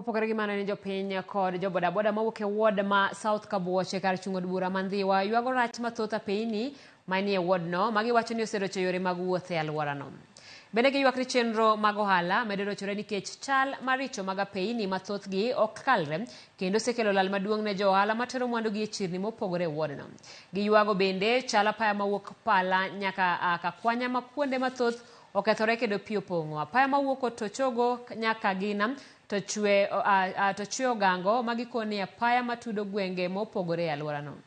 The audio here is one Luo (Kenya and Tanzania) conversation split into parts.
Opogore gi mano ni jopiny kod jobodaboda mawuok e ward ma South Kabuoche kar chungo od bura Mandhiwa ywago rach mathoth apeyni manie wardno magiwacho ni oserocho yore mag wuoth e alworano. Bende giywak ni chenro mag ohala medo rochore nikech chal maricho mag apeyni mathothgi ok kalre kendo osekelo lal maduong' ne jo ohala matero mwandugi e chirni mopogore e wardno. Giywago bende chal apaya mawuok Pala nyaka Kakwanya ma kuonde mathoth okethore kendo pi opong'o. Apaya mawuok Otochogo nyaka Gina to chwe Ogango magikoni apaya matudo gwenge mopogore e alworano.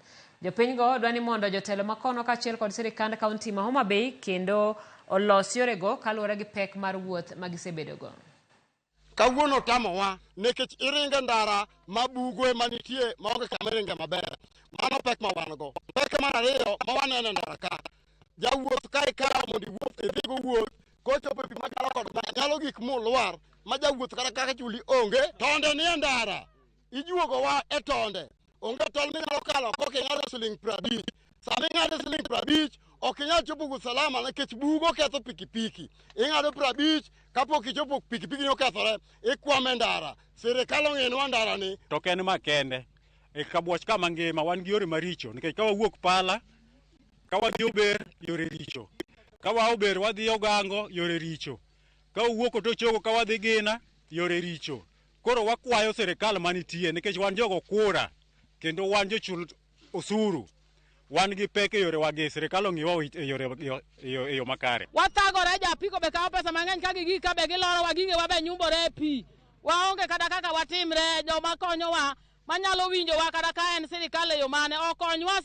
Jopinygo dwani mondo jotelo makono kaachiel kod sirikand kaunti ma Homa Bay kendo olos yorego kaluwore gi pek mar wuoth magisebedogo. Kawuono tamowa nikech iringe ndara mabugwe manitie maonge kama iringe maber. Mano pek ma wan go. Pek mar ariyo ma waneno ndara ka. Jawuoth ka ikawo mondo iwuoth idhigo wuoth kochopo pi machalo kod nyalo gik mulwar ma jawuoth kata kaka chuli onge. Tonde ni e ndara ijuogowa e tonde. Onge tol minyalo kalo koking'ado siling 50. Sami ng'ado siling 50 ok inyal chopo Usalama nikech bugo ketho pikipiki. Ing'ado 50 kapok ichopo pikipiki okethore ikwame ndara. Sirikal ong'enwa ndara ni. To ken makende e Kabuoch kama ngima wan gi yore maricho nikech ka wawuok Pala ka wadhi Ober yore richo. Ka wa Ober wadhi Ogango yore richo. Ka wawuok Otochogo ka wadhi Gina yore richo. Koro wakwayo sirikal manitie nikech wan jogo kura kendo wan jochul osuru. Wan gi pek e yore wagi sirikal ong'iwa e yo makare. Wathagore japiko be kawo pesa mang'eny ka gigi ka be giloro wagige wabe nyumbore e pi. Waonge kata kaka watimre joma konyowa manyalo winjowa kata ka en sirikal e yo mane okonywa.